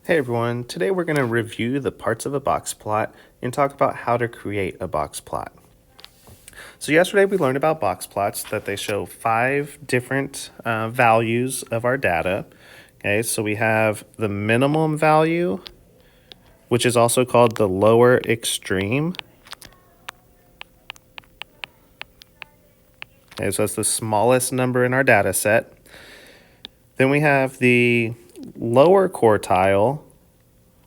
Hey everyone, today we're going to review the parts of a box plot and talk about how to create a box plot. So yesterday we learned about box plots, that they show 5 different values of our data. Okay, so we have the minimum value, which is also called the lower extreme. Okay, so that's the smallest number in our data set. Then we have the lower quartile,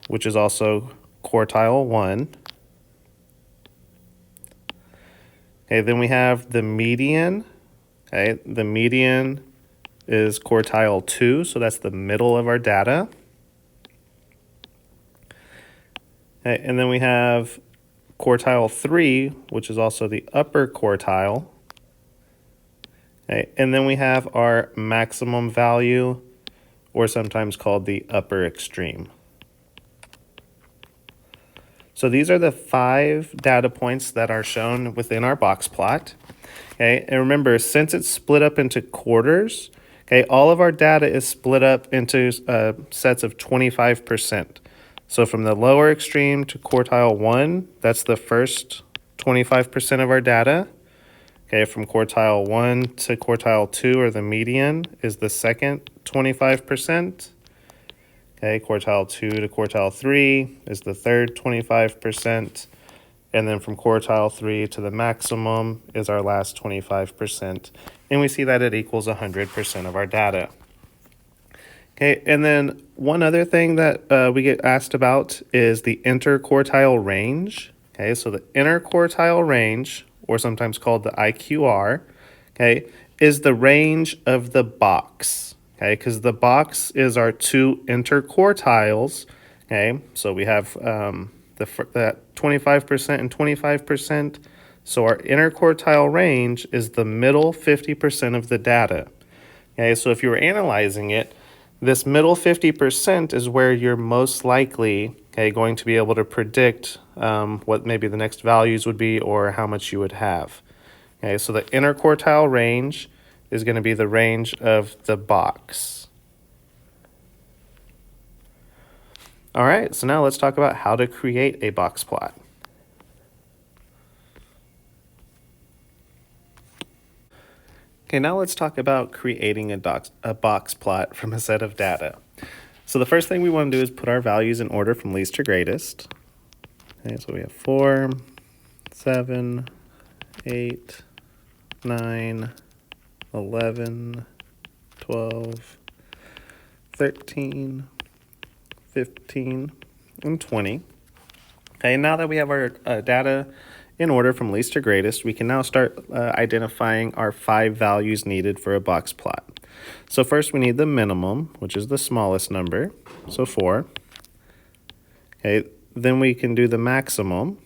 which is also quartile 1. Okay, then we have the median. Okay, the median is quartile 2, so that's the middle of our data. Okay, and then we have quartile 3, which is also the upper quartile. Okay, and then we have our maximum value, or sometimes called the upper extreme. So these are the 5 data points that are shown within our box plot. Okay, and remember, since it's split up into quarters, okay, all of our data is split up into sets of 25%. So from the lower extreme to quartile 1, that's the first 25% of our data. Okay, from quartile 1 to quartile 2, or the median, is the second 25%. Okay, quartile 2 to quartile 3 is the third 25%. And then from quartile 3 to the maximum is our last 25%. And we see that it equals 100% of our data. Okay, and then one other thing that we get asked about is the interquartile range. Okay, so the interquartile range, or sometimes called the IQR, okay, is the range of the box. Okay, because the box is our 2 interquartiles. Okay, so we have that 25% and 25%. So our interquartile range is the middle 50% of the data. Okay, so if you were analyzing it, this middle 50% is where you're most likely, okay, going to be able to predict what maybe the next values would be or how much you would have. Okay, so the interquartile range is going to be the range of the box. All right, so now let's talk about how to create a box plot. Okay, now let's talk about creating a box plot from a set of data. So the first thing we want to do is put our values in order from least to greatest. Okay, so we have 4, 7, 8, 9, 11, 12, 13, 15, and 20. Okay, now that we have our data in order from least to greatest, we can now start identifying our 5 values needed for a box plot. So first we need the minimum, which is the smallest number, so 4. Okay, then we can do the maximum.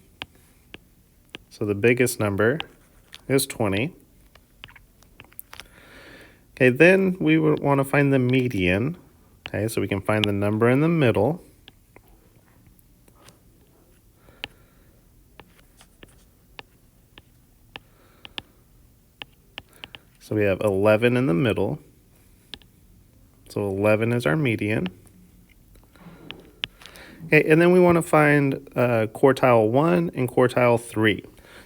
So the biggest number is 20. Okay, then we would want to find the median. Okay, so we can find the number in the middle. So we have 11 in the middle. So 11 is our median. Okay, and then we want to find quartile 1 and quartile 3.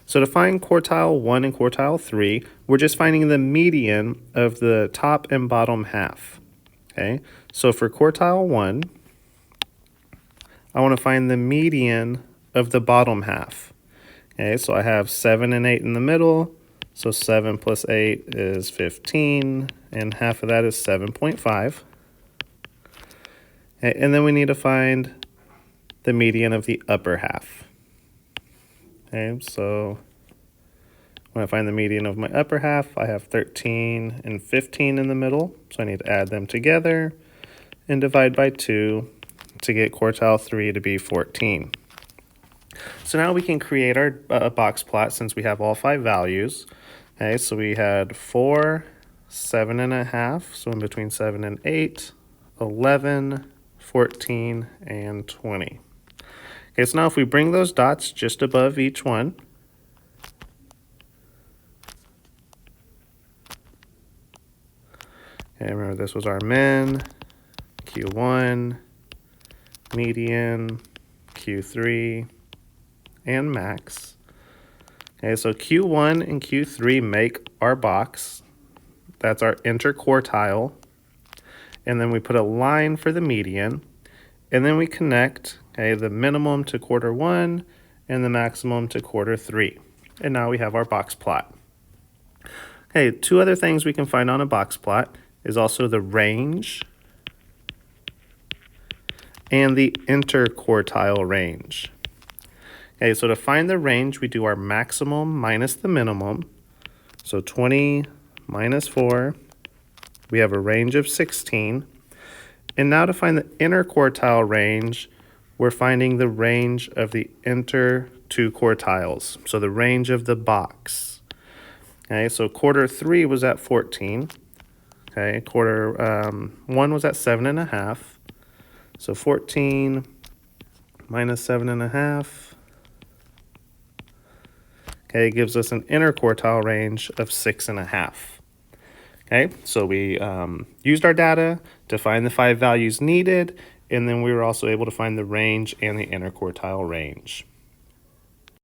So to find quartile 1 and quartile 3, we're just finding the median of the top and bottom half. Okay, so for quartile 1, I want to find the median of the bottom half. Okay, so I have 7 and 8 in the middle. So 7 plus 8 is 15, and half of that is 7.5. Okay, and then we need to find the median of the upper half. Okay, so when I find the median of my upper half, I have 13 and 15 in the middle. So I need to add them together and divide by 2 to get quartile 3 to be 14. So now we can create our box plot since we have all 5 values. Okay, so we had 4, 7.5, so in between 7 and 8, 11, 14, and 20. Okay, so now if we bring those dots just above each one, okay, remember this was our min, Q1, median, Q3, and max. Okay, so Q1 and Q3 make our box. That's our interquartile. And then we put a line for the median. And then we connect, okay, the minimum to quarter 1 and the maximum to quarter 3. And now we have our box plot. Okay, two other things we can find on a box plot is also the range and the interquartile range. Okay, so to find the range, we do our maximum minus the minimum. So 20 minus 4, we have a range of 16. And now to find the interquartile range, we're finding the range of the inter two quartiles, so the range of the box. Okay, so quarter 3 was at 14. Okay, quarter 1 was at 7.5. So 14 minus 7.5. Okay, it gives us an interquartile range of 6.5. Okay, so we used our data to find the 5 values needed, and then we were also able to find the range and the interquartile range.